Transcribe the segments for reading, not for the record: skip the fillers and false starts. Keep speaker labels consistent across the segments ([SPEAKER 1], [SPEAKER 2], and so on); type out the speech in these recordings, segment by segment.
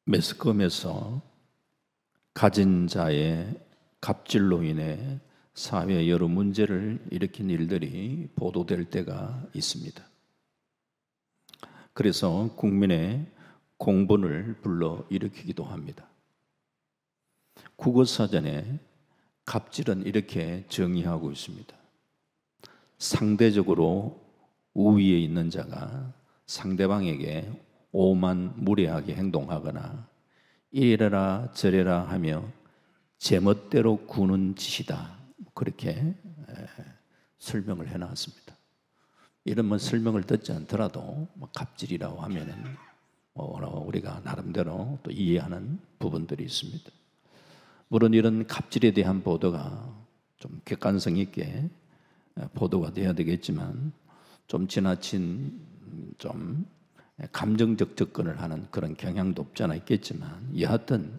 [SPEAKER 1] 매스컴에서 가진 자의 갑질로 인해 사회에 여러 문제를 일으킨 일들이 보도될 때가 있습니다. 그래서 국민의 공분을 불러 일으키기도 합니다. 국어사전에 갑질은 이렇게 정의하고 있습니다. 상대적으로 우위에 있는 자가 상대방에게 오만무리하게 행동하거나 이래라 저래라 하며 제멋대로 구는 짓이다. 그렇게 설명을 해놨습니다. 이런 설명을 듣지 않더라도 갑질이라고 하면은 우리가 나름대로 또 이해하는 부분들이 있습니다. 물론 이런 갑질에 대한 보도가 좀 객관성 있게 보도가 돼야 되겠지만 좀 지나친 좀 감정적 접근을 하는 그런 경향도 없지 않아 있겠지만 여하튼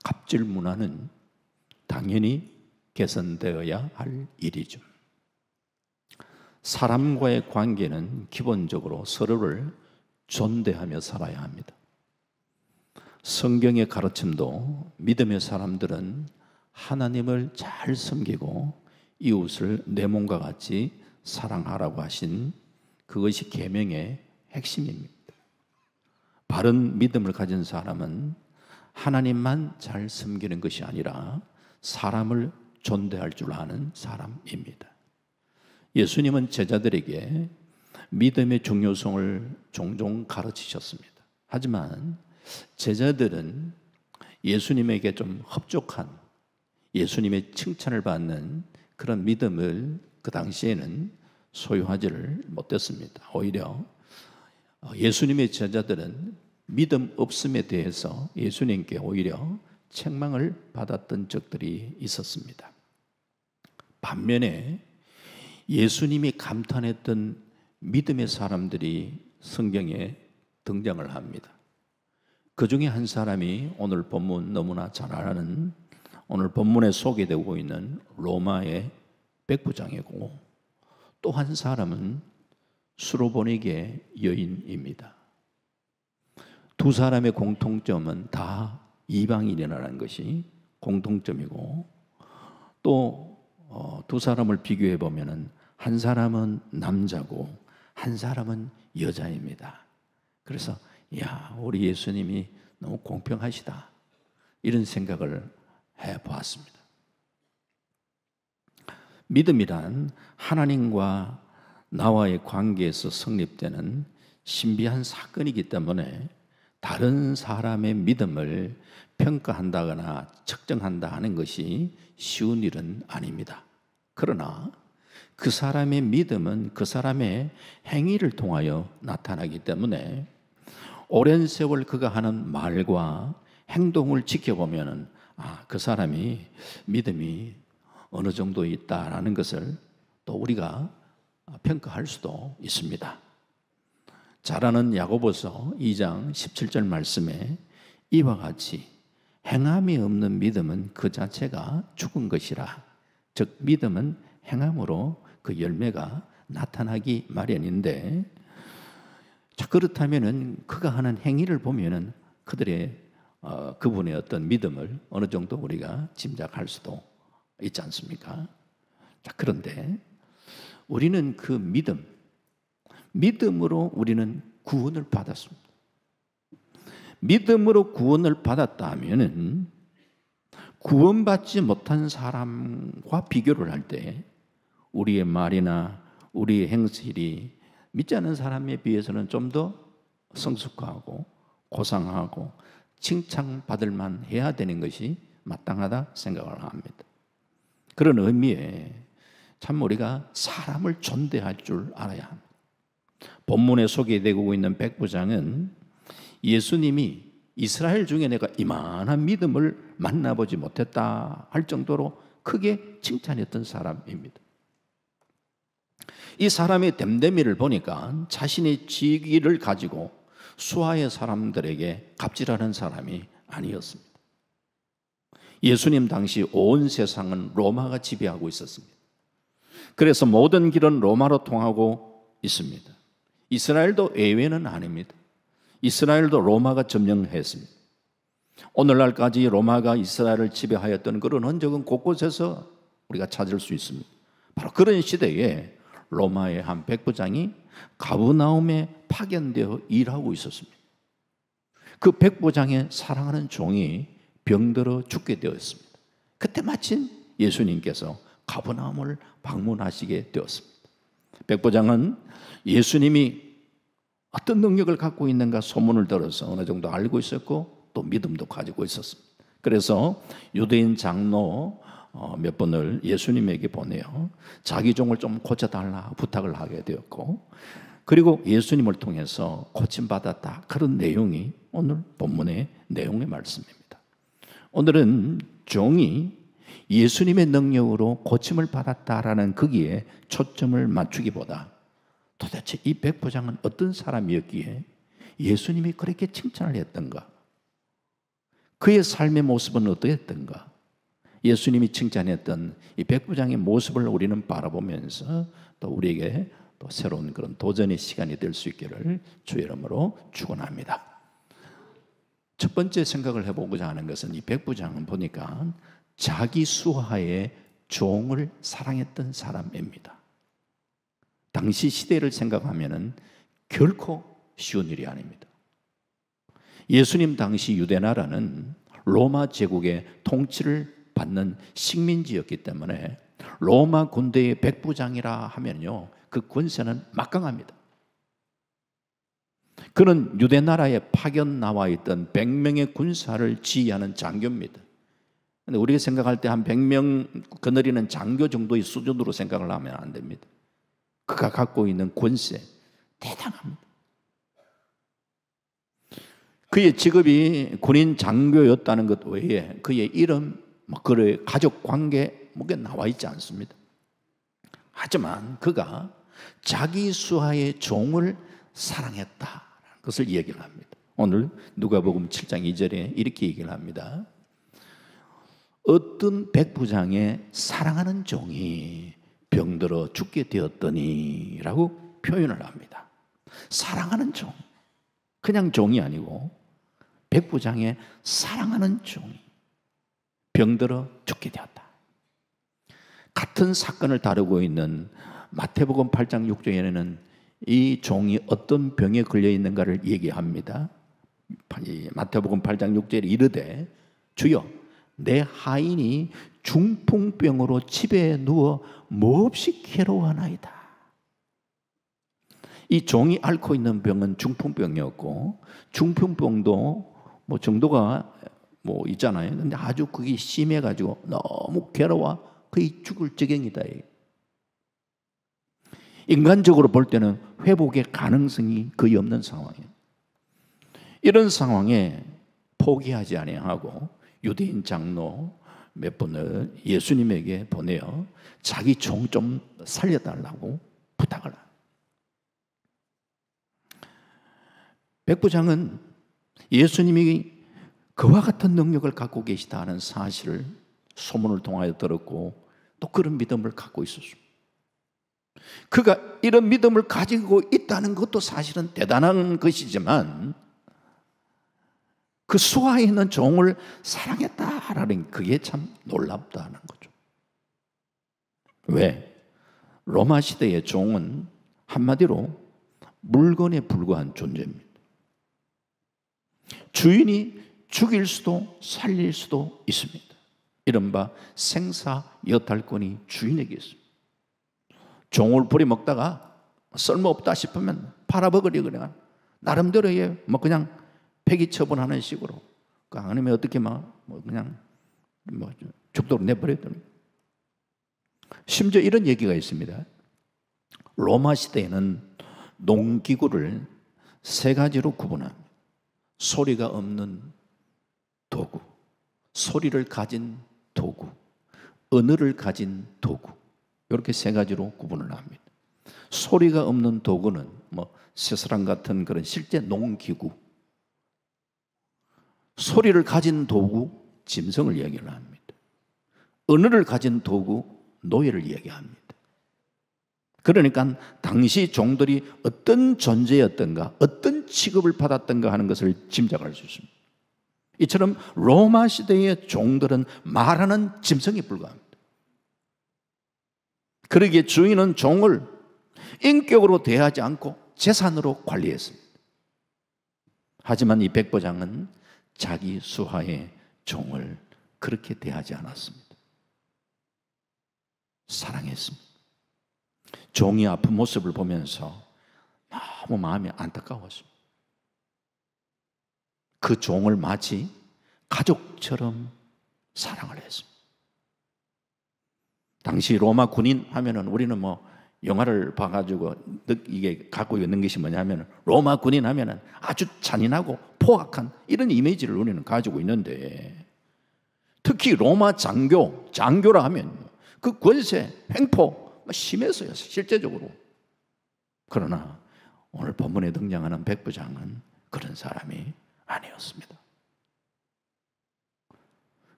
[SPEAKER 1] 갑질 문화는 당연히 개선되어야 할 일이죠. 사람과의 관계는 기본적으로 서로를 존대하며 살아야 합니다. 성경의 가르침도 믿음의 사람들은 하나님을 잘 섬기고 이웃을 내 몸과 같이 사랑하라고 하신 그것이 계명의 핵심입니다. 바른 믿음을 가진 사람은 하나님만 잘 섬기는 것이 아니라 사람을 존대할 줄 아는 사람입니다. 예수님은 제자들에게 믿음의 중요성을 종종 가르치셨습니다. 하지만 제자들은 예수님에게 좀 흡족한, 예수님의 칭찬을 받는 그런 믿음을 그 당시에는 소유하지를 못했습니다. 오히려 예수님의 제자들은 믿음 없음에 대해서 예수님께 오히려 책망을 받았던 적들이 있었습니다. 반면에 예수님이 감탄했던 믿음의 사람들이 성경에 등장을 합니다. 그 중에 한 사람이 오늘 본문 너무나 잘 아는 오늘 본문에 소개되고 있는 로마의 백부장이고 또 한 사람은 수로보니게 여인입니다. 두 사람의 공통점은 다 이방인이라는 것이 공통점이고 또 두 사람을 비교해 보면은 한 사람은 남자고 한 사람은 여자입니다. 그래서 우리 예수님이 너무 공평하시다 이런 생각을 해보았습니다. 믿음이란 하나님과 나와의 관계에서 성립되는 신비한 사건이기 때문에 다른 사람의 믿음을 평가한다거나 측정한다 하는 것이 쉬운 일은 아닙니다. 그러나 그 사람의 믿음은 그 사람의 행위를 통하여 나타나기 때문에 오랜 세월 그가 하는 말과 행동을 지켜보면 그 사람이 믿음이 어느 정도 있다라는 것을 또 우리가 평가할 수도 있습니다. 잘 아는 야고보서 2장 17절 말씀에 이와 같이 행함이 없는 믿음은 그 자체가 죽은 것이라. 즉 믿음은 행함으로 그 열매가 나타나기 마련인데, 자, 그렇다면은 그가 하는 행위를 보면은 그분의 어떤 믿음을 어느 정도 우리가 짐작할 수도 있지 않습니까? 자, 그런데 우리는 그 믿음으로 우리는 구원을 받았습니다. 믿음으로 구원을 받았다 하면은 구원받지 못한 사람과 비교를 할 때 우리의 말이나 우리의 행실이 믿지 않는 사람에 비해서는 좀 더 성숙하고 고상하고 칭찬받을 만 해야 되는 것이 마땅하다 생각을 합니다. 그런 의미에 참 우리가 사람을 존대할 줄 알아야 합니다. 본문에 소개되고 있는 백부장은 예수님이 이스라엘 중에 내가 이만한 믿음을 만나보지 못했다 할 정도로 크게 칭찬했던 사람입니다. 이 사람의 됨됨이를 보니까 자신의 직위를 가지고 수하의 사람들에게 갑질하는 사람이 아니었습니다. 예수님 당시 온 세상은 로마가 지배하고 있었습니다. 그래서 모든 길은 로마로 통하고 있습니다. 이스라엘도 예외는 아닙니다. 이스라엘도 로마가 점령했습니다. 오늘날까지 로마가 이스라엘을 지배하였던 그런 흔적은 곳곳에서 우리가 찾을 수 있습니다. 바로 그런 시대에 로마의 한 백부장이 가버나움에 파견되어 일하고 있었습니다. 그 백부장의 사랑하는 종이 병들어 죽게 되었습니다. 그때 마침 예수님께서 가버나움을 방문하시게 되었습니다. 백부장은 예수님이 어떤 능력을 갖고 있는가 소문을 들어서 어느 정도 알고 있었고 또 믿음도 가지고 있었습니다. 그래서 유대인 장로 몇 분을 예수님에게 보내요. 자기 종을 좀 고쳐달라 부탁을 하게 되었고, 그리고 예수님을 통해서 고침받았다. 그런 내용이 오늘 본문의 내용의 말씀입니다. 오늘은 종이 예수님의 능력으로 고침을 받았다라는 거기에 초점을 맞추기보다 도대체 이 백부장은 어떤 사람이었기에 예수님이 그렇게 칭찬을 했던가? 그의 삶의 모습은 어떠했던가? 예수님이 칭찬했던 이 백부장의 모습을 우리는 바라보면서 또 우리에게 또 새로운 그런 도전의 시간이 될 수 있기를 주의 이름으로 축원합니다. 첫 번째 생각을 해보고자 하는 것은 이 백부장은 보니까 자기 수하의 종을 사랑했던 사람입니다. 당시 시대를 생각하면은 결코 쉬운 일이 아닙니다. 예수님 당시 유대 나라는 로마 제국의 통치를 받는 식민지였기 때문에 로마 군대의 백부장이라 하면요, 그 권세는 막강합니다. 그는 유대 나라에 파견 나와 있던 100명의 군사를 지휘하는 장교입니다. 근데 우리가 생각할 때 한 100명 거느리는 장교 정도의 수준으로 생각을 하면 안 됩니다. 그가 갖고 있는 권세 대단합니다. 그의 직업이 군인 장교였다는 것 외에 그의 이름, 그의 가족 관계 뭐게 나와 있지 않습니다. 하지만 그가 자기 수하의 종을 사랑했다는 것을 얘기를 합니다. 오늘 누가복음 7장 2절에 이렇게 얘기를 합니다. 어떤 백부장의 사랑하는 종이 병들어 죽게 되었더니 라고 표현을 합니다. 사랑하는 종, 그냥 종이 아니고 백부장의 사랑하는 종이 병들어 죽게 되었다. 같은 사건을 다루고 있는 마태복음 8장 6절에는 이 종이 어떤 병에 걸려 있는가를 얘기합니다. 마태복음 8장 6절에 이르되 주여 내 하인이 중풍병으로 집에 누워 몹시 괴로워하나이다. 이 종이 앓고 있는 병은 중풍병이었고, 중풍병도 뭐 정도가 뭐 있잖아요. 근데 아주 그게 심해가지고 너무 괴로워 거의 죽을 지경이다. 인간적으로 볼 때는 회복의 가능성이 거의 없는 상황이에요. 이런 상황에 포기하지 아니하고 유대인 장로 몇 분을 예수님에게 보내어 자기 종 좀 살려달라고 부탁을 합니다. 백부장은 예수님이 그와 같은 능력을 갖고 계시다는 사실을 소문을 통하여 들었고 또 그런 믿음을 갖고 있었습니다. 그가 이런 믿음을 가지고 있다는 것도 사실은 대단한 것이지만 그 수하에 있는 종을 사랑했다라는 그게 참 놀랍다는 거죠. 왜? 로마 시대의 종은 한마디로 물건에 불과한 존재입니다. 주인이 죽일 수도 살릴 수도 있습니다. 이른바 생사여탈권이 주인에게 있습니다. 종을 부려먹다가 쓸모없다 싶으면 팔아버리고 그냥 나름대로의 뭐 그냥 폐기 처분하는 식으로, 아니면 어떻게 그냥 죽도록 내버려두는. 심지어 이런 얘기가 있습니다. 로마 시대에는 농기구를 세 가지로 구분합니다. 소리가 없는 도구, 소리를 가진 도구, 언어를 가진 도구, 이렇게 세 가지로 구분을 합니다. 소리가 없는 도구는 쇠사랑 같은 그런 실제 농기구, 소리를 가진 도구, 짐승을 얘기를 합니다. 언어를 가진 도구, 노예를 얘기합니다. 그러니까 당시 종들이 어떤 존재였던가, 어떤 취급을 받았던가 하는 것을 짐작할 수 있습니다. 이처럼 로마 시대의 종들은 말하는 짐승에 불과합니다. 그러기에 주인은 종을 인격으로 대하지 않고 재산으로 관리했습니다. 하지만 이 백부장은 자기 수하의 종을 그렇게 대하지 않았습니다. 사랑했습니다. 종이 아픈 모습을 보면서 너무 마음이 안타까웠습니다. 그 종을 마치 가족처럼 사랑을 했습니다. 당시 로마 군인 하면은 우리는 뭐 영화를 봐가지고 이게 갖고 있는 것이 뭐냐면 로마 군인 하면은 아주 잔인하고 포악한 이런 이미지를 우리는 가지고 있는데, 특히 로마 장교라 하면 그 권세, 횡포 심했어요, 실제적으로. 그러나 오늘 본문에 등장하는 백부장은 그런 사람이 아니었습니다.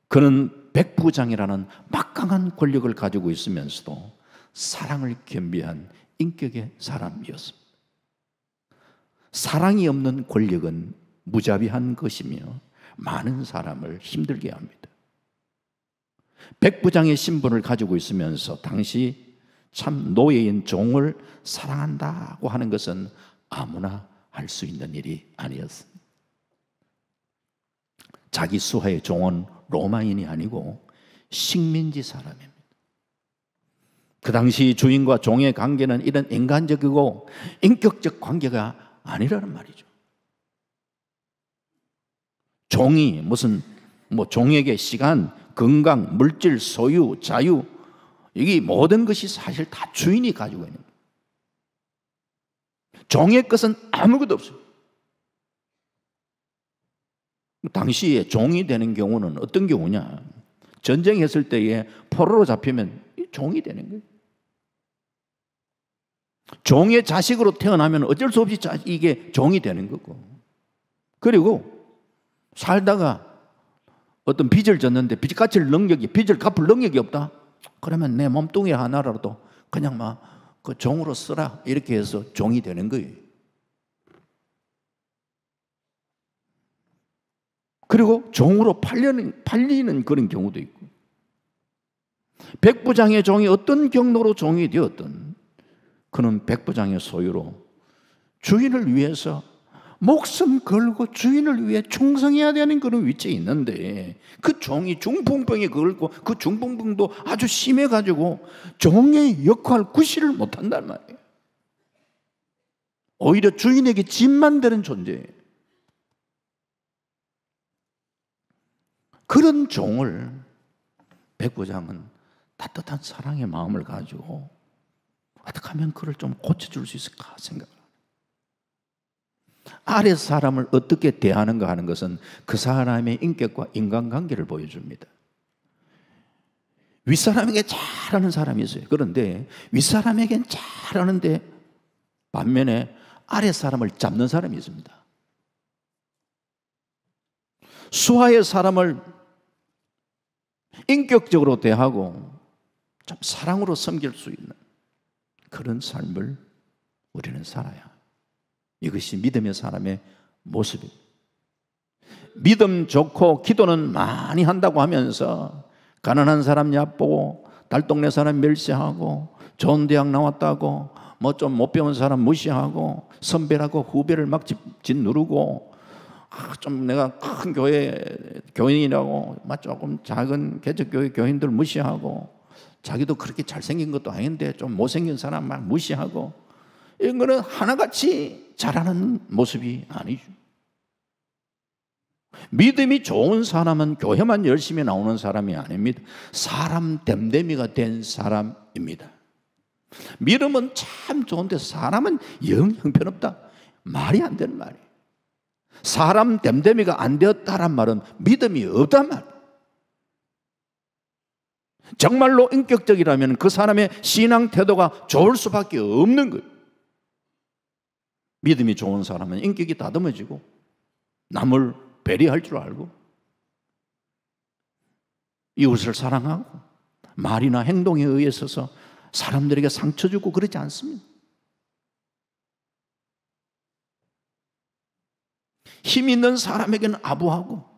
[SPEAKER 1] 그는 백부장이라는 막강한 권력을 가지고 있으면서도 사랑을 겸비한 인격의 사람이었습니다. 사랑이 없는 권력은 무자비한 것이며 많은 사람을 힘들게 합니다. 백부장의 신분을 가지고 있으면서 당시 참 노예인 종을 사랑한다고 하는 것은 아무나 할 수 있는 일이 아니었습니다. 자기 수하의 종은 로마인이 아니고 식민지 사람입니다. 그 당시 주인과 종의 관계는 이런 인간적이고 인격적 관계가 아니라는 말이죠. 종이 무슨 종에게 시간, 건강, 물질, 소유, 자유, 이게 모든 것이 사실 다 주인이 가지고 있는 거예요. 종의 것은 아무것도 없어요. 당시에 종이 되는 경우는 어떤 경우냐? 전쟁했을 때에 포로로 잡히면 종이 되는 거예요. 종의 자식으로 태어나면 어쩔 수 없이 이게 종이 되는 거고, 그리고 살다가 어떤 빚을 졌는데 빚을 갚을 능력이 없다? 그러면 내 몸뚱이 하나라도 그냥 막 그 종으로 쓰라, 이렇게 해서 종이 되는 거예요. 그리고 종으로 팔리는 그런 경우도 있고, 백부장의 종이 어떤 경로로 종이 되었든 그는 백부장의 소유로 주인을 위해서 목숨 걸고 주인을 위해 충성해야 되는 그런 위치에 있는데, 그 종이 중풍병에 걸고 그 중풍병도 아주 심해가지고 종의 역할 구실을 못한단 말이에요. 오히려 주인에게 짐만 되는 존재예요. 그런 종을 백부장은 따뜻한 사랑의 마음을 가지고 어떻게 하면 그를 좀 고쳐줄 수 있을까 생각합니다. 아래 사람을 어떻게 대하는가 하는 것은 그 사람의 인격과 인간관계를 보여줍니다. 윗사람에게 잘하는 사람이 있어요. 그런데 윗사람에겐 잘하는데 반면에 아래 사람을 잡는 사람이 있습니다. 수하의 사람을 인격적으로 대하고 좀 사랑으로 섬길 수 있는 그런 삶을 우리는 살아야, 이것이 믿음의 사람의 모습입니다. 믿음 좋고 기도는 많이 한다고 하면서 가난한 사람 얕보고 달동네 사람 멸시하고 좋은 대학 나왔다고 뭐 좀 못 배운 사람 무시하고 선배라고 후배를 막 짓누르고 좀 내가 큰 교회 교인이라고 막 조금 작은 개척교회 교인들 무시하고 자기도 그렇게 잘생긴 것도 아닌데 좀 못생긴 사람 막 무시하고, 이런 거는 하나같이 잘하는 모습이 아니죠. 믿음이 좋은 사람은 교회만 열심히 나오는 사람이 아닙니다. 사람 됨됨이가 된 사람입니다. 믿음은 참 좋은데 사람은 영 형편없다, 말이 안 되는 말이에요. 사람 됨됨이가 안 되었다란 말은 믿음이 없단 말이에요. 정말로 인격적이라면 그 사람의 신앙 태도가 좋을 수밖에 없는 거예요. 믿음이 좋은 사람은 인격이 다듬어지고 남을 배려할 줄 알고 이웃을 사랑하고 말이나 행동에 의해서 사람들에게 상처 주고 그러지 않습니다. 힘 있는 사람에게는 아부하고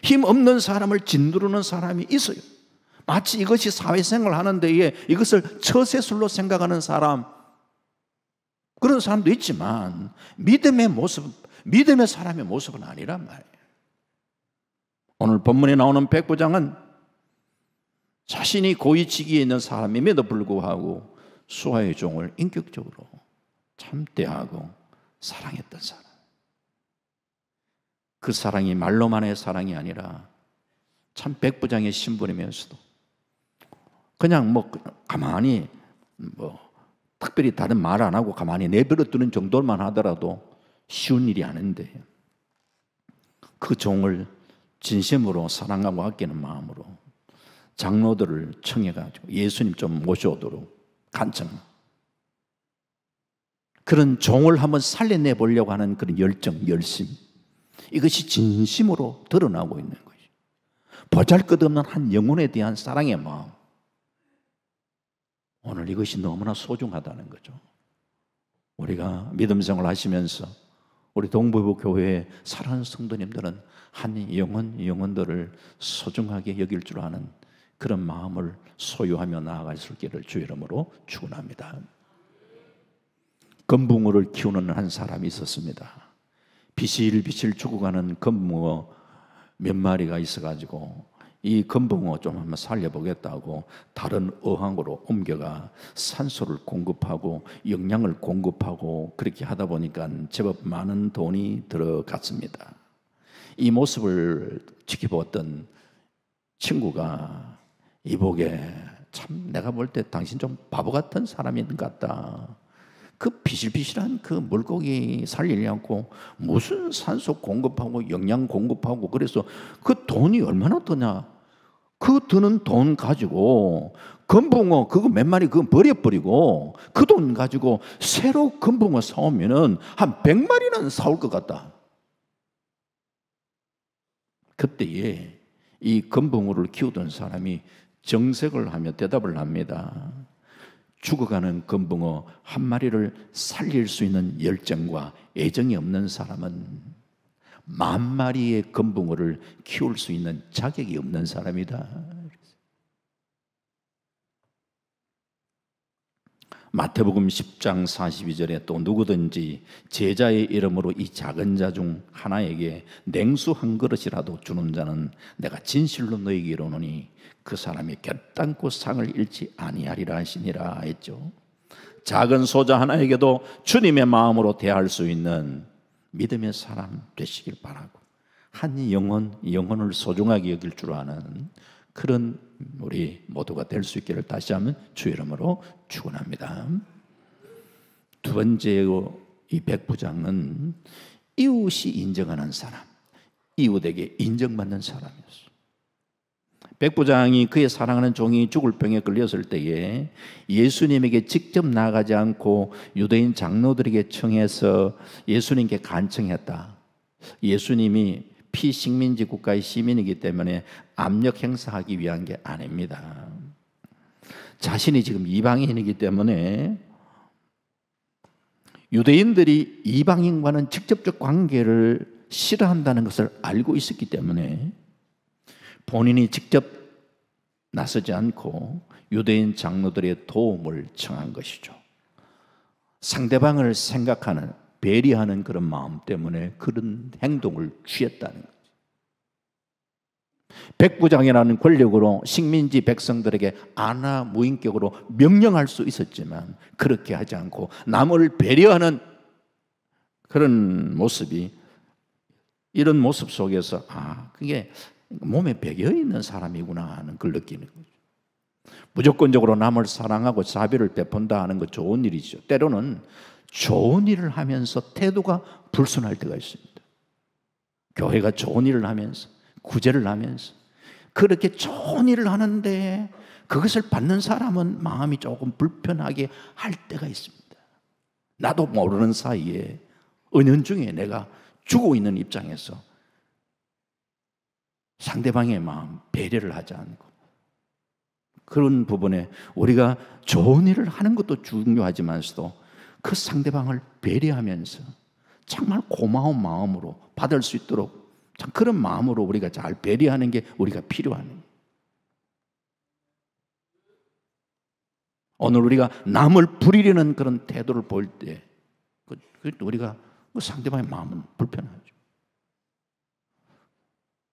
[SPEAKER 1] 힘 없는 사람을 짓누르는 사람이 있어요. 마치 이것이 사회생활을 하는 데에 이것을 처세술로 생각하는 사람, 그런 사람도 있지만 믿음의 모습, 믿음의 사람의 모습은 아니란 말이에요. 오늘 본문에 나오는 백부장은 자신이 고위 직위에 있는 사람임에도 불구하고 수하의 종을 인격적으로 참 대하고 사랑했던 사람. 그 사랑이 말로만의 사랑이 아니라 참 백부장의 신분이면서도 그냥 가만히 특별히 다른 말 안 하고 가만히 내버려 두는 정도만 하더라도 쉬운 일이 아닌데, 그 종을 진심으로 사랑하고 아끼는 마음으로 장로들을 청해가지고 예수님 좀 모셔오도록 간청, 그런 종을 한번 살려내 보려고 하는 그런 열정, 열심, 이것이 진심으로 드러나고 있는 것이 보잘것없는 한 영혼에 대한 사랑의 마음. 오늘 이것이 너무나 소중하다는 거죠. 우리가 믿음 생활을 하시면서 우리 동부부 교회의 사랑하는 성도님들은 한 영혼들을 소중하게 여길 줄 아는 그런 마음을 소유하며 나아갈 수 있기를 주의 이름으로 축원합니다. 금붕어를 키우는 한 사람이 있었습니다. 비실비실 죽어가는 금붕어 몇 마리가 있어가지고 이 금붕어 좀 한번 살려보겠다고 다른 어항으로 옮겨가 산소를 공급하고 영양을 공급하고 그렇게 하다 보니까 제법 많은 돈이 들어갔습니다. 이 모습을 지켜보았던 친구가 이보게 참 내가 볼 때 당신 좀 바보 같은 사람인 것 같다. 그 비실비실한 그 물고기 살리려고 무슨 산소 공급하고 영양 공급하고 그래서 그 돈이 얼마나 드냐. 그 드는 돈 가지고 금붕어 그거 몇 마리 그거 버려버리고 그 돈 가지고 새로 금붕어 사오면은 한 100마리는 사올 것 같다. 그때에 이 금붕어를 키우던 사람이 정색을 하며 대답을 합니다. 죽어가는 금붕어 한 마리를 살릴 수 있는 열정과 애정이 없는 사람은 10,000마리의 금붕어를 키울 수 있는 자격이 없는 사람이다. 마태복음 10장 42절에 또 누구든지 제자의 이름으로 이 작은 자 중 하나에게 냉수 한 그릇이라도 주는 자는 내가 진실로 너희에게 이르노니 그 사람이 결단코 상을 잃지 아니하리라 하시니라 했죠. 작은 소자 하나에게도 주님의 마음으로 대할 수 있는 믿음의 사람 되시길 바라고, 한 영혼을 소중하게 여길 줄 아는 그런 우리 모두가 될 수 있기를 다시 한번 주의 이름으로 축원합니다. 두 번째 이 백부장은 이웃이 인정하는 사람, 이웃에게 인정받는 사람이었어요. 백부장이 그의 사랑하는 종이 죽을 병에 걸렸을 때에 예수님에게 직접 나가지 않고 유대인 장로들에게 청해서 예수님께 간청했다. 예수님이 피식민지 국가의 시민이기 때문에 압력 행사하기 위한 게 아닙니다. 자신이 지금 이방인이기 때문에 유대인들이 이방인과는 직접적 관계를 싫어한다는 것을 알고 있었기 때문에 본인이 직접 나서지 않고 유대인 장로들의 도움을 청한 것이죠. 상대방을 생각하는, 배려하는 그런 마음 때문에 그런 행동을 취했다는 거죠. 백부장이라는 권력으로 식민지 백성들에게 안하무인격으로 명령할 수 있었지만 그렇게 하지 않고 남을 배려하는 그런 모습이, 이런 모습 속에서 그게 몸에 배겨있는 사람이구나 하는 걸 느끼는 거죠. 무조건적으로 남을 사랑하고 자비를 베푼다 하는 거 좋은 일이죠. 때로는 좋은 일을 하면서 태도가 불순할 때가 있습니다. 교회가 좋은 일을 하면서, 구제를 하면서 그렇게 좋은 일을 하는데 그것을 받는 사람은 마음이 조금 불편하게 할 때가 있습니다. 나도 모르는 사이에 은연중에 내가 죽고 있는 입장에서 상대방의 마음, 배려를 하지 않고, 그런 부분에 우리가 좋은 일을 하는 것도 중요하지만서도 그 상대방을 배려하면서 정말 고마운 마음으로 받을 수 있도록 참 그런 마음으로 우리가 잘 배려하는 게 우리가 필요한 거예요. 오늘 우리가 남을 부리려는 그런 태도를 볼 때 우리가 상대방의 마음은 불편하죠.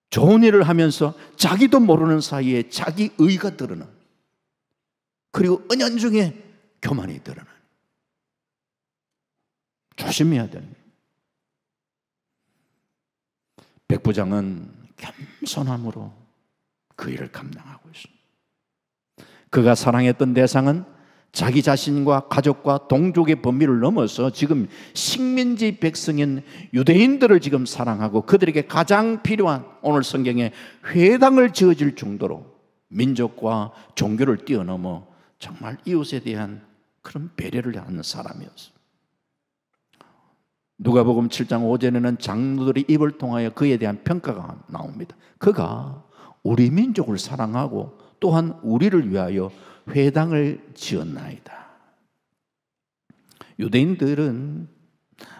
[SPEAKER 1] 좋은 일을 하면서 자기도 모르는 사이에 자기 의가 드러나, 그리고 은연중에 교만이 드러나. 조심해야 되는 거예요. 백부장은 겸손함으로 그 일을 감당하고 있습니다. 그가 사랑했던 대상은 자기 자신과 가족과 동족의 범위를 넘어서 지금 식민지 백성인 유대인들을 지금 사랑하고 그들에게 가장 필요한 오늘 성경에 회당을 지어줄 정도로 민족과 종교를 뛰어넘어 정말 이웃에 대한 그런 배려를 하는 사람이었어요. 누가복음 7장 5절에는 장로들의 입을 통하여 그에 대한 평가가 나옵니다. 그가 우리 민족을 사랑하고 또한 우리를 위하여 회당을 지었나이다. 유대인들은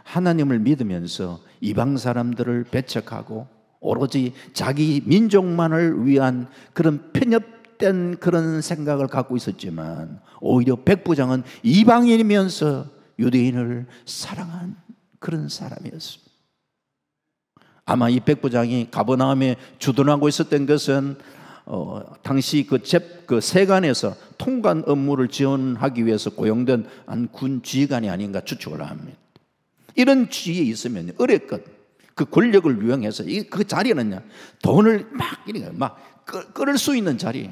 [SPEAKER 1] 하나님을 믿으면서 이방 사람들을 배척하고 오로지 자기 민족만을 위한 그런 편협된 그런 생각을 갖고 있었지만, 오히려 백부장은 이방인이면서 유대인을 사랑한 그런 사람이었습니다. 아마 이 백부장이 가버나움에 주둔하고 있었던 것은 당시 그 세관에서 통관 업무를 지원하기 위해서 고용된 한 군 지휘관이 아닌가 추측을 합니다. 이런 지위에 있으면 어렵거든. 그 권력을 이용해서 그 자리는요, 돈을 막 끌을 수 있는 자리.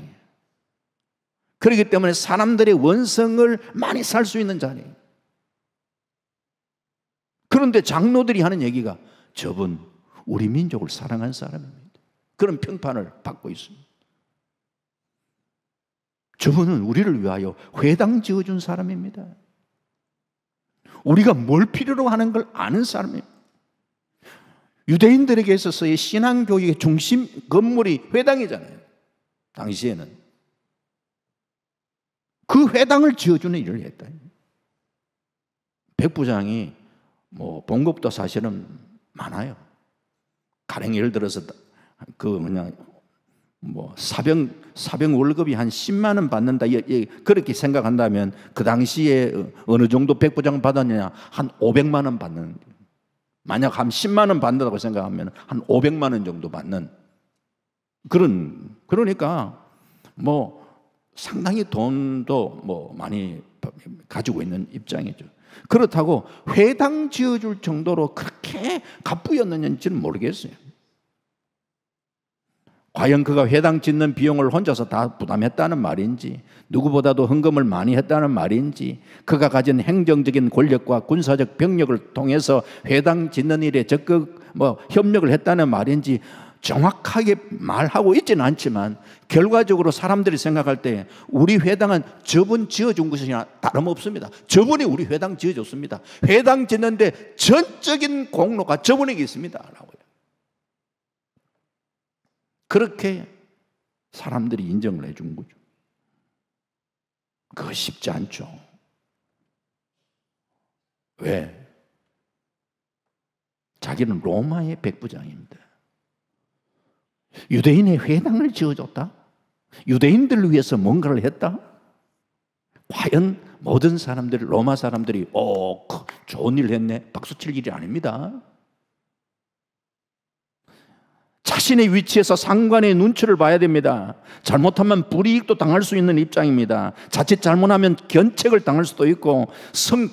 [SPEAKER 1] 그렇기 때문에 사람들의 원성을 많이 살 수 있는 자리. 그런데 장로들이 하는 얘기가 저분 우리 민족을 사랑한 사람입니다. 그런 평판을 받고 있습니다. 저분은 우리를 위하여 회당 지어준 사람입니다. 우리가 뭘 필요로 하는 걸 아는 사람입니다. 유대인들에게 있어서의 신앙교육의 중심 건물이 회당이잖아요. 당시에는 그 회당을 지어주는 일을 했다. 백부장이 봉급도 사실은 많아요. 가령 예를 들어서 사병 월급이 한 10만 원 받는다, 그렇게 생각한다면 그 당시에 어느 정도 백부장 받았느냐, 한 500만 원 받는, 만약 한 10만 원 받는다고 생각하면 한 500만 원 정도 받는 그러니까 상당히 돈도 많이 가지고 있는 입장이죠. 그렇다고 회당 지어줄 정도로 그렇게 갑부였는지는 모르겠어요. 과연 그가 회당 짓는 비용을 혼자서 다 부담했다는 말인지, 누구보다도 헌금을 많이 했다는 말인지, 그가 가진 행정적인 권력과 군사적 병력을 통해서 회당 짓는 일에 적극 협력을 했다는 말인지 정확하게 말하고 있지는 않지만, 결과적으로 사람들이 생각할 때 우리 회당은 저분 지어준 것이나 다름없습니다. 저분이 우리 회당 지어줬습니다. 회당 짓는데 전적인 공로가 저분에게 있습니다 라고요. 그렇게 사람들이 인정을 해준 거죠. 그거 쉽지 않죠. 왜? 자기는 로마의 백부장입니다. 유대인의 회당을 지어줬다? 유대인들을 위해서 뭔가를 했다? 과연 모든 사람들이, 로마 사람들이 좋은 일 했네, 박수칠 일이 아닙니다. 자신의 위치에서 상관의 눈치를 봐야 됩니다. 잘못하면 불이익도 당할 수 있는 입장입니다. 자칫 잘못하면 견책을 당할 수도 있고,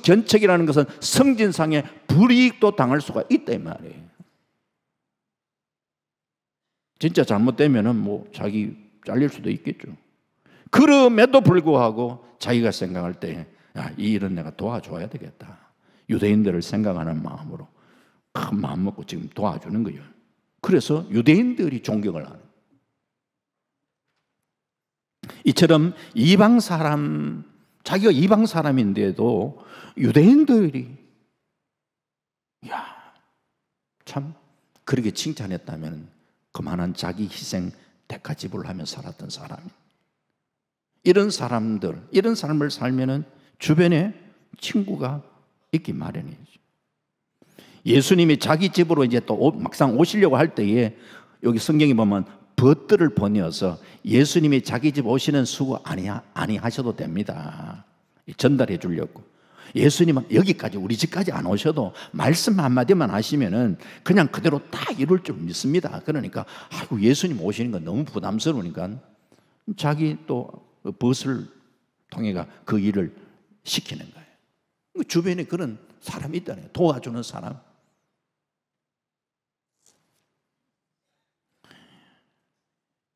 [SPEAKER 1] 견책이라는 것은 성진상의 불이익도 당할 수가 있다 이 말이에요. 진짜 잘못되면은 자기 잘릴 수도 있겠죠. 그럼에도 불구하고 자기가 생각할 때 이 일은 내가 도와줘야 되겠다, 유대인들을 생각하는 마음으로 큰 마음 먹고 지금 도와주는 거예요. 그래서 유대인들이 존경을 하는, 이처럼 이방 사람, 자기가 이방 사람인데도 유대인들이 참 그렇게 칭찬했다면 그만한 자기 희생 대가지불을 하며 살았던 사람이, 이런 사람들, 이런 삶을 살면은 주변에 친구가 있기 마련이죠. 예수님이 자기 집으로 이제 또 막상 오시려고 할 때에 여기 성경에 보면 벗들을 보내어서 예수님이 자기 집 오시는 수고 아니하셔도 됩니다. 전달해 주려고. 예수님은 여기까지 우리 집까지 안 오셔도 말씀 한마디만 하시면은 그냥 그대로 딱 이룰 줄 믿습니다. 그러니까 아이고 예수님 오시는 건 너무 부담스러우니까 자기 또 벗을 통해가 그 일을 시키는 거예요. 주변에 그런 사람이 있다네요. 도와주는 사람.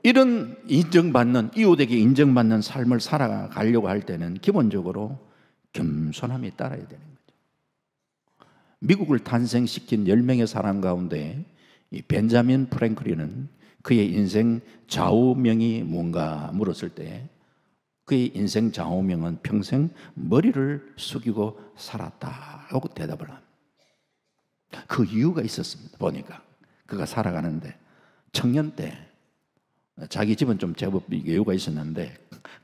[SPEAKER 1] 이런 인정받는, 이웃에게 인정받는 삶을 살아가려고 할 때는 기본적으로 겸손함이 따라야 되는 거죠. 미국을 탄생시킨 10명의 사람 가운데 이 벤자민 프랭클린은 그의 인생 좌우명이 뭔가 물었을 때 그의 인생 좌우명은 평생 머리를 숙이고 살았다고 대답을 합니다. 그 이유가 있었습니다. 보니까 그가 살아가는데 청년 때 자기 집은 좀 제법 여유가 있었는데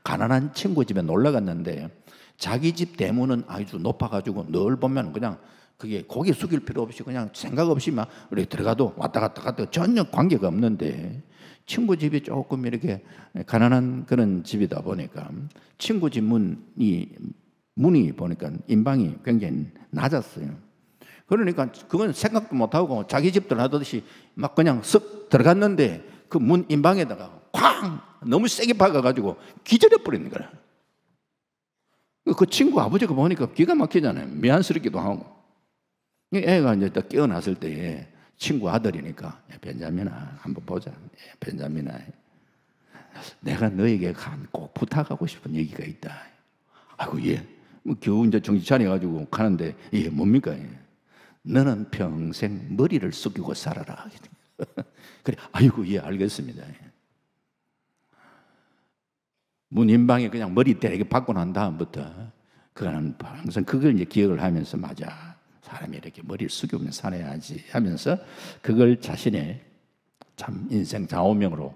[SPEAKER 1] 가난한 친구 집에 놀러 갔는데 자기 집 대문은 아주 높아가지고 늘 보면 그냥 그게 고개 숙일 필요 없이 그냥 생각 없이 막 이렇게 들어가도 왔다 갔다 전혀 관계가 없는데 친구 집이 조금 이렇게 가난한 그런 집이다 보니까 친구 집 문이 보니까 인방이 굉장히 낮았어요. 그러니까 그건 생각도 못하고 자기 집 들어가듯이 막 그냥 쓱 들어갔는데 그 문 인방에다가 쾅! 너무 세게 박아가지고 기절해 버리는 거야. 그 친구 아버지가 보니까 기가 막히잖아요. 미안스럽기도 하고. 애가 이제 딱 깨어났을 때에 친구 아들이니까 벤자민아 한번 보자. 벤자민아 내가 너에게 꼭 부탁하고 싶은 얘기가 있다. 아이고 예. 뭐 겨우 이제 정신 차려가지고 가는데 예 뭡니까? 너는 평생 머리를 숙이고 살아라. 그래 아이고 예 알겠습니다. 문 인방에 그냥 머리 대게 받고 난 다음부터 그는 항상 그걸 이제 기억을 하면서 맞아. 사람이 이렇게 머리를 숙이면 살아야지 하면서 그걸 자신의 참 인생 좌우명으로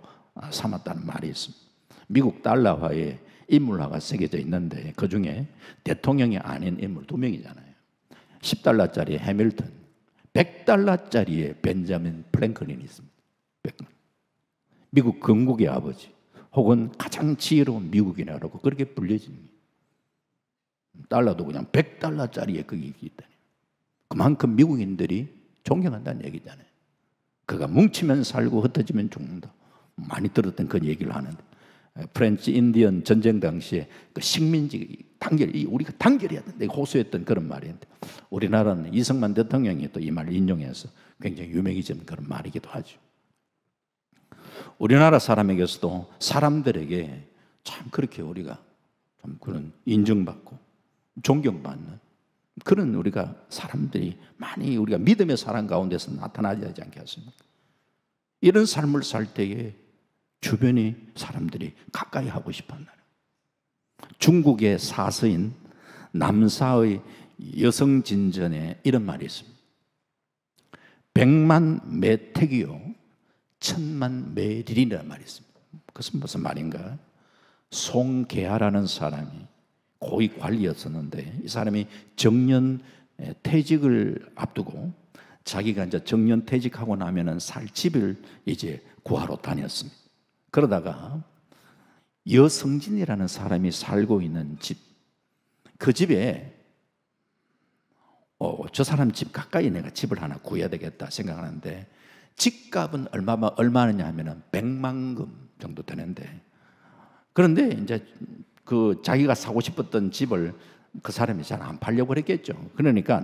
[SPEAKER 1] 삼았다는 말이 있습니다. 미국 달러화에 인물화가 새겨져 있는데 그중에 대통령이 아닌 인물 2명이잖아요. 10달러짜리 해밀턴, 100달러짜리의 벤자민 프랭클린이 있습니다. 미국 건국의 아버지 혹은 가장 지혜로운 미국인이라고 그렇게 불려집니다. 달러도 그냥 100달러짜리에 그게 있다니. 그만큼 미국인들이 존경한다는 얘기잖아요. 그가 뭉치면 살고 흩어지면 죽는다. 많이 들었던 그 얘기를 하는데 프렌치 인디언 전쟁 당시에 그 식민지 단결, 우리가 단결해야 된다 호소했던 그런 말인데 우리나라는 이승만 대통령이 또 이 말을 인용해서 굉장히 유명해진 그런 말이기도 하죠. 우리나라 사람에게서도 사람들에게 참 그렇게 우리가 좀 그런 인정받고 존경받는 그런 우리가 사람들이 많이 우리가 믿음의 사람 가운데서 나타나지 않겠습니까? 이런 삶을 살 때에 주변의 사람들이 가까이 하고 싶은 날. 중국의 사서인 남사의 여성진전에 이런 말이 있습니다. 100만 매택이요 1000만 매릴이라는 말이 있습니다. 그것은 무슨 말인가? 송계하라는 사람이 고위 관리였었는데 이 사람이 정년 퇴직을 앞두고 자기가 이제 정년 퇴직하고 나면은 살 집을 이제 구하러 다녔습니다. 그러다가 여성진이라는 사람이 살고 있는 집, 그 집에 저 사람 집 가까이 내가 집을 하나 구해야 되겠다 생각하는데 집값은 얼마느냐 하면은 100만 금 정도 되는데 그런데 이제 그 자기가 사고 싶었던 집을 그 사람이 잘 안 팔려고 그랬겠죠. 그러니까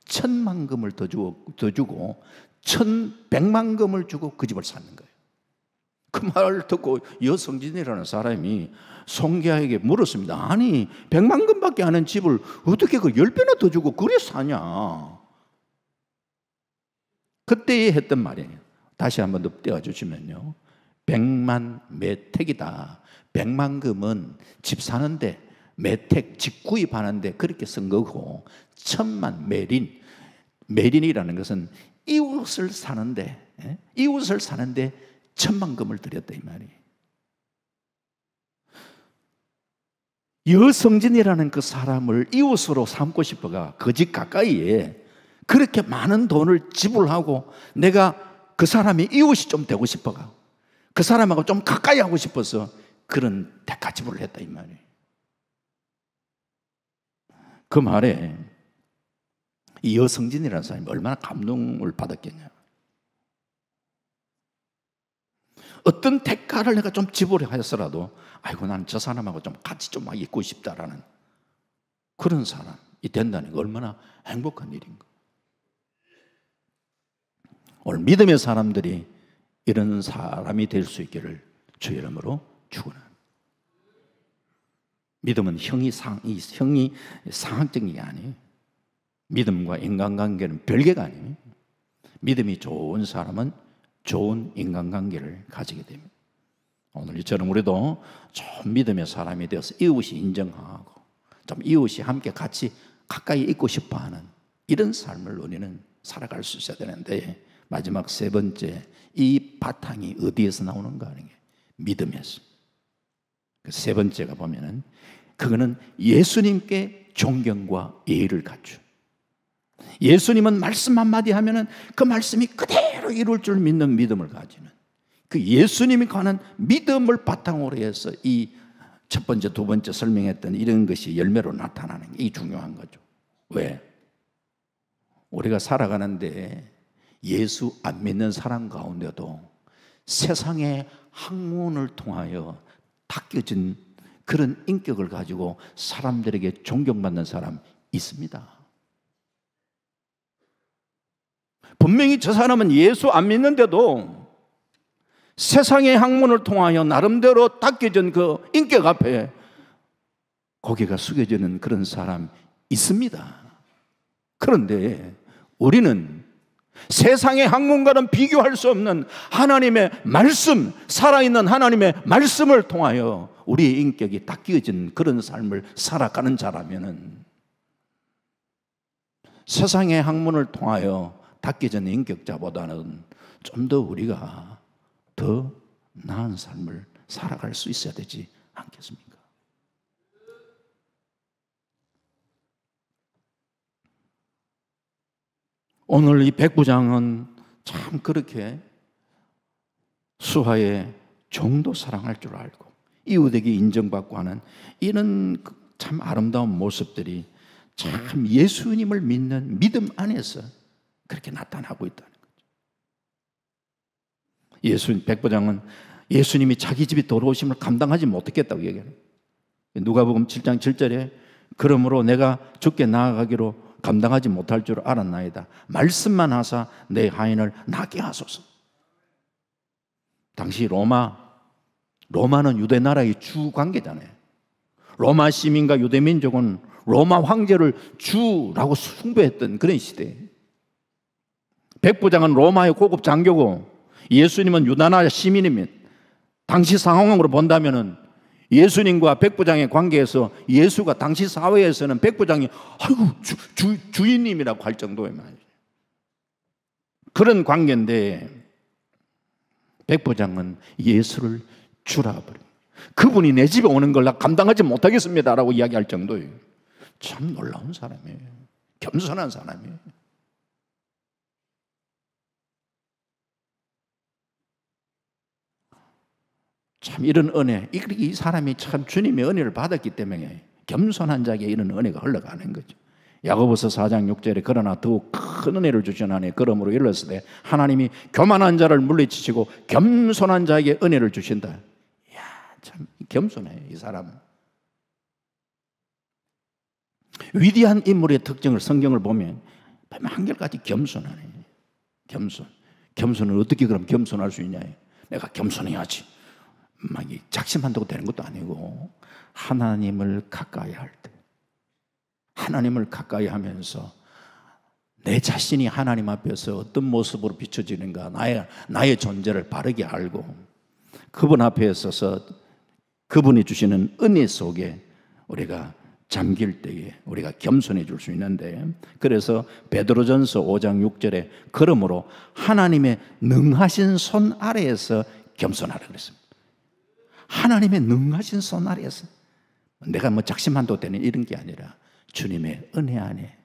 [SPEAKER 1] 1000만 금을 더 주고 1100만 금을 주고 그 집을 샀는 거예요. 그 말을 듣고 여성진이라는 사람이 송계하에게 물었습니다. 아니 100만 금밖에 안 하는 집을 어떻게 그 10배나 더 주고 그래 사냐. 그때 했던 말이에요. 다시 한번 더 떼어주시면요. 100만 매택이다. 100만 금은 집 사는데 매택 집 구입하는데 그렇게 쓴 거고 1000만 매린, 매린이라는 것은 이웃을 사는데 1000만 금을 들였다 이 말이에요. 여성진이라는 그 사람을 이웃으로 삼고 싶어가 그 집 가까이에 그렇게 많은 돈을 지불하고 내가 그 사람이 이웃이 좀 되고 싶어가 그 사람하고 좀 가까이 하고 싶어서 그런 대가 지불을 했다 이 말이에요. 그 말에 이 여성진이라는 사람이 얼마나 감동을 받았겠냐. 어떤 대가를 내가 좀 지불하였어라도 아이고 나는 저 사람하고 좀 같이 좀 막 있고 싶다라는 그런 사람이 된다는 게 얼마나 행복한 일인가. 오늘 믿음의 사람들이 이런 사람이 될 수 있기를 주의 이름으로 축원합니다. 믿음은 형이 상학적인 게 아니에요. 믿음과 인간관계는 별개가 아니에요. 믿음이 좋은 사람은 좋은 인간관계를 가지게 됩니다. 오늘 이처럼 우리도 좀 믿음의 사람이 되어서 이웃이 인정하고 좀 이웃이 함께 같이 가까이 있고 싶어하는 이런 삶을 우리는 살아갈 수 있어야 되는데 마지막 세 번째 이 바탕이 어디에서 나오는가 하는 게 믿음이었어요. 그 세 번째가 보면은 그거는 예수님께 존경과 예의를 갖추. 예수님은 말씀 한마디 하면은 그 말씀이 그대로 이룰 줄 믿는 믿음을 가지는 그 예수님이 관한 믿음을 바탕으로 해서 이 첫 번째, 두 번째 설명했던 이런 것이 열매로 나타나는 게 중요한 거죠. 왜? 우리가 살아가는데 예수 안 믿는 사람 가운데도 세상의 학문을 통하여 닦여진 그런 인격을 가지고 사람들에게 존경받는 사람 있습니다. 분명히 저 사람은 예수 안 믿는데도 세상의 학문을 통하여 나름대로 닦여진 그 인격 앞에 고개가 숙여지는 그런 사람 있습니다. 그런데 우리는 세상의 학문과는 비교할 수 없는 하나님의 말씀, 살아있는 하나님의 말씀을 통하여 우리의 인격이 닦여진 그런 삶을 살아가는 자라면은 세상의 학문을 통하여 닦여진 인격자보다는 좀 더 우리가 더 나은 삶을 살아갈 수 있어야 되지 않겠습니까? 오늘 이 백부장은 참 그렇게 수하의 종도 사랑할 줄 알고 이웃에게 인정받고 하는 이런 참 아름다운 모습들이 참 예수님을 믿는 믿음 안에서 그렇게 나타나고 있다는 거죠. 백부장은 예수님이 자기 집이 더러우심을 감당하지 못했겠다고 얘기해요. 누가복음 7장 7절에 그러므로 내가 주께 나아가기로 감당하지 못할 줄 알았나이다. 말씀만 하사 내 하인을 낫게 하소서. 당시 로마는 유대 나라의 주 관계잖아요. 로마 시민과 유대 민족은 로마 황제를 주라고 숭배했던 그런 시대예요. 백부장은 로마의 고급 장교고 예수님은 유다 나라 시민이면 당시 상황으로 본다면은 예수님과 백부장의 관계에서 예수가 당시 사회에서는 백부장이 아이고 주인님이라고 할 정도의 말이에요. 그런 관계인데 백부장은 예수를 주라 버려. 그분이 내 집에 오는 걸 나 감당하지 못하겠습니다라고 이야기할 정도예요. 참 놀라운 사람이에요. 겸손한 사람이에요. 참 이런 은혜, 이 사람이 참 주님의 은혜를 받았기 때문에 겸손한 자에게 이런 은혜가 흘러가는 거죠. 야고보서 4장 6절에 그러나 더욱 큰 은혜를 주시나니 그러므로 일렀을 때 하나님이 교만한 자를 물리치시고 겸손한 자에게 은혜를 주신다. 이야, 참 겸손해 이 사람은. 위대한 인물의 특징을 성경을 보면 한결같이 겸손하네. 겸손은 어떻게 그럼 겸손할 수 있냐? 내가 겸손해야지. 막 작심한다고 되는 것도 아니고 하나님을 가까이 할 때 하나님을 가까이 하면서 내 자신이 하나님 앞에서 어떤 모습으로 비춰지는가 나의 존재를 바르게 알고 그분 앞에 서서 그분이 주시는 은혜 속에 우리가 잠길 때에 우리가 겸손해질 수 있는데 그래서 베드로전서 5장 6절에 그러므로 하나님의 능하신 손 아래에서 겸손하라 그랬습니다. 하나님의 능하신 손 아래에서 내가 작심한다고 되는 이런 게 아니라 주님의 은혜 안에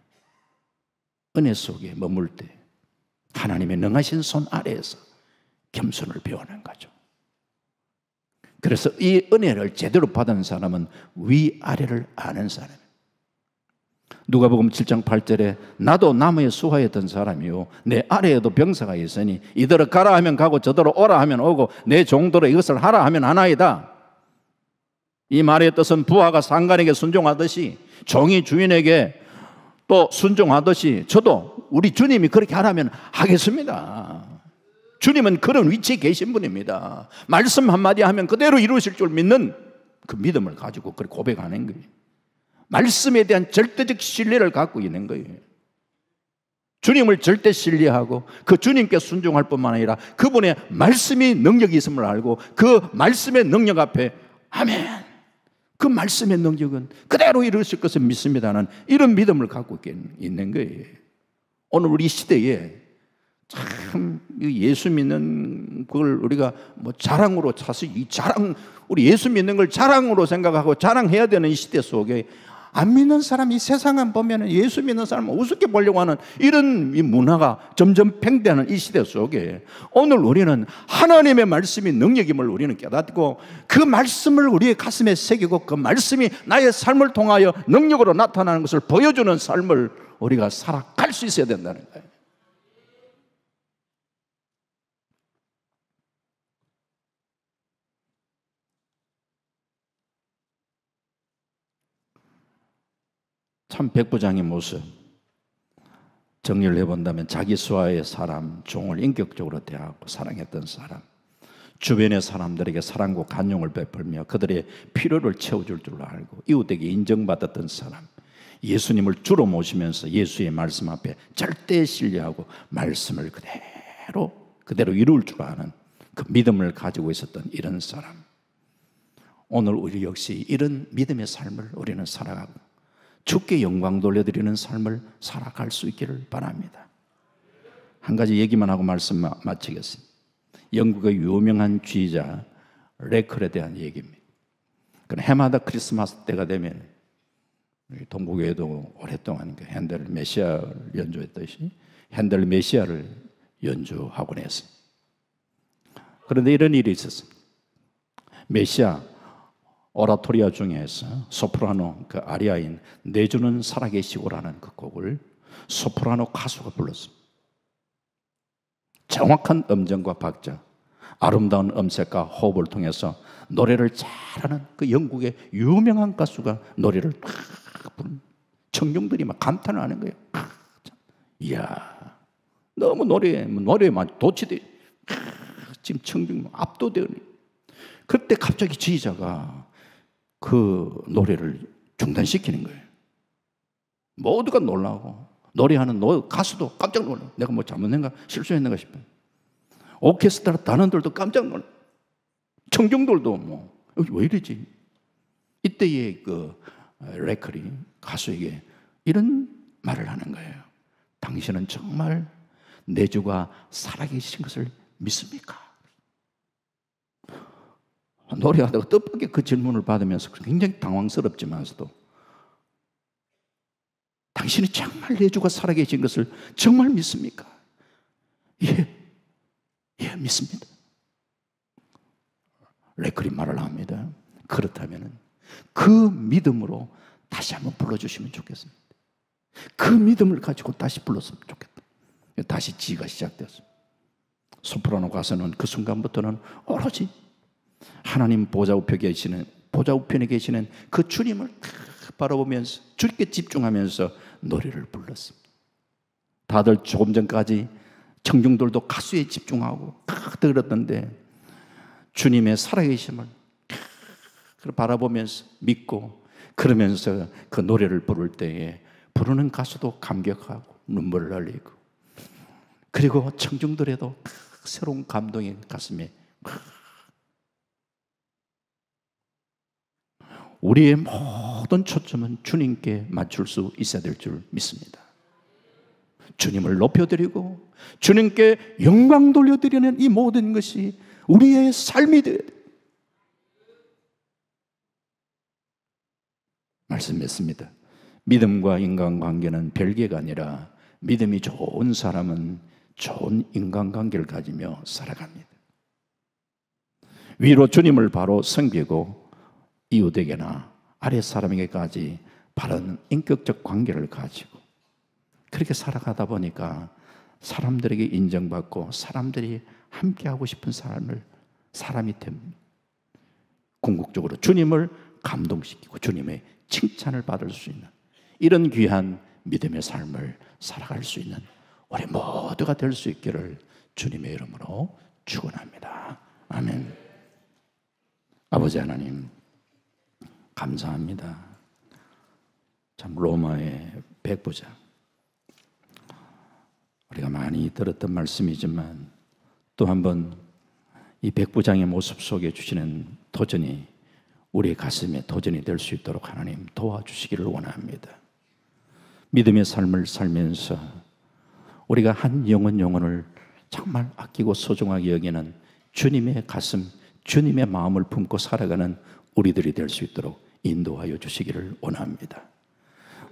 [SPEAKER 1] 은혜 속에 머물 때 하나님의 능하신 손 아래에서 겸손을 배우는 거죠. 그래서 이 은혜를 제대로 받은 사람은 위아래를 아는 사람이에요. 누가복음 7장 8절에 나도 나무에 수하였던 사람이요 내 아래에도 병사가 있으니 이더러 가라 하면 가고 저더러 오라 하면 오고 내 종들어 이것을 하라 하면 하나이다. 이 말의 뜻은 부하가 상관에게 순종하듯이 종이 주인에게 또 순종하듯이 저도 우리 주님이 그렇게 하라면 하겠습니다. 주님은 그런 위치에 계신 분입니다. 말씀 한마디 하면 그대로 이루실 줄 믿는 그 믿음을 가지고 그렇게 고백하는 거예요. 말씀에 대한 절대적 신뢰를 갖고 있는 거예요. 주님을 절대 신뢰하고 그 주님께 순종할 뿐만 아니라 그분의 말씀이 능력이 있음을 알고 그 말씀의 능력 앞에 아멘, 그 말씀의 능력은 그대로 이루실 것을 믿습니다는 이런 믿음을 갖고 있는 거예요. 오늘 우리 시대에 참 예수 믿는 걸 우리가 뭐 자랑으로 사실 이 자랑, 우리 예수 믿는 걸 자랑으로 생각하고 자랑해야 되는 이 시대 속에 안 믿는 사람, 이 세상을 보면 예수 믿는 사람을 우습게 보려고 하는 이런 이 문화가 점점 팽배하는 이 시대 속에 오늘 우리는 하나님의 말씀이 능력임을 우리는 깨닫고 그 말씀을 우리의 가슴에 새기고 그 말씀이 나의 삶을 통하여 능력으로 나타나는 것을 보여주는 삶을 우리가 살아갈 수 있어야 된다는 거예요. 참 백부장의 모습 정리를 해본다면 자기 수하의 사람, 종을 인격적으로 대하고 사랑했던 사람, 주변의 사람들에게 사랑과 간용을 베풀며 그들의 필요를 채워줄 줄 알고 이웃에게 인정받았던 사람, 예수님을 주로 모시면서 예수의 말씀 앞에 절대 신뢰하고 말씀을 그대로 이룰 줄 아는 그 믿음을 가지고 있었던 이런 사람. 오늘 우리 역시 이런 믿음의 삶을 우리는 살아가고 주께 영광 돌려드리는 삶을 살아갈 수 있기를 바랍니다. 한 가지 얘기만 하고 말씀 마치겠습니다. 영국의 유명한 지휘자 레클에 대한 얘기입니다. 해마다 크리스마스 때가 되면 동국에도 오랫동안 핸델 메시아를 연주했듯이 핸델 메시아를 연주하곤 했어요. 그런데 이런 일이 있었습니다. 메시아 오라토리아 중에서 소프라노 그 아리아인 내주는 살아계시고라는 그 곡을 소프라노 가수가 불렀습니다. 정확한 음정과 박자, 아름다운 음색과 호흡을 통해서 노래를 잘하는 그 영국의 유명한 가수가 노래를 딱 부른 청중들이 막 감탄을 하는 거예요. 이야, 너무 노래에만 도취돼 지금 청중 압도되는. 그때 갑자기 지휘자가 그 노래를 중단시키는 거예요. 모두가 놀라고 노래하는 가수도 깜짝 놀라. 내가 뭐 잘못했는가 실수했는가 싶어요. 오케스트라 단원들도 깜짝 놀라. 청중들도 뭐 왜 이러지? 이때의 그 레클이 가수에게 이런 말을 하는 거예요. 당신은 정말 내 주가 살아계신 것을 믿습니까? 노래하다가 뜻밖의 그 질문을 받으면서 굉장히 당황스럽지만서도 당신이 정말 내 주가 살아계신 것을 정말 믿습니까? 예, 믿습니다. 레클이 말을 합니다. 그렇다면 그 믿음으로 다시 한번 불러주시면 좋겠습니다. 그 믿음을 가지고 다시 불렀으면 좋겠다. 다시 지휘가 시작되었습니다. 소프라노 가수는 그 순간부터는 오로지 하나님 보좌 우편에 계시는 그 주님을 바라보면서 주님께 집중하면서 노래를 불렀습니다. 다들 조금 전까지 청중들도 가수에 집중하고 들었던데 주님의 살아계심을 바라보면서 믿고 그러면서 그 노래를 부를 때에 부르는 가수도 감격하고 눈물을 흘리고 그리고 청중들에도 새로운 감동이 가슴에. 우리의 모든 초점은 주님께 맞출 수 있어야 될 줄 믿습니다. 주님을 높여드리고 주님께 영광 돌려드리는 이 모든 것이 우리의 삶이 되어야 돼요. 말씀했습니다. 믿음과 인간관계는 별개가 아니라 믿음이 좋은 사람은 좋은 인간관계를 가지며 살아갑니다. 위로 주님을 바로 섬기고 이웃에게나 아래 사람에게까지 바른 인격적 관계를 가지고 그렇게 살아가다 보니까 사람들에게 인정받고 사람들이 함께하고 싶은 사람이 됩니다. 궁극적으로 주님을 감동시키고 주님의 칭찬을 받을 수 있는 이런 귀한 믿음의 삶을 살아갈 수 있는 우리 모두가 될 수 있기를 주님의 이름으로 축원합니다. 아멘. 아버지 하나님 감사합니다. 참 로마의 백부장, 우리가 많이 들었던 말씀이지만 또 한번 이 백부장의 모습 속에 주시는 도전이 우리의 가슴에 도전이 될 수 있도록 하나님 도와주시기를 원합니다. 믿음의 삶을 살면서 우리가 한 영혼을 정말 아끼고 소중하게 여기는 주님의 가슴, 주님의 마음을 품고 살아가는 우리들이 될 수 있도록 인도하여 주시기를 원합니다.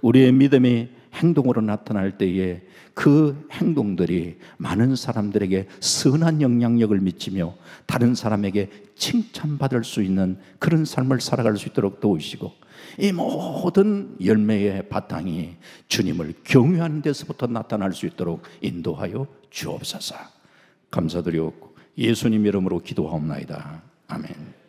[SPEAKER 1] 우리의 믿음이 행동으로 나타날 때에 그 행동들이 많은 사람들에게 선한 영향력을 미치며 다른 사람에게 칭찬받을 수 있는 그런 삶을 살아갈 수 있도록 도우시고 이 모든 열매의 바탕이 주님을 경외하는 데서부터 나타날 수 있도록 인도하여 주옵소서. 감사드리옵고 예수님 이름으로 기도하옵나이다. 아멘.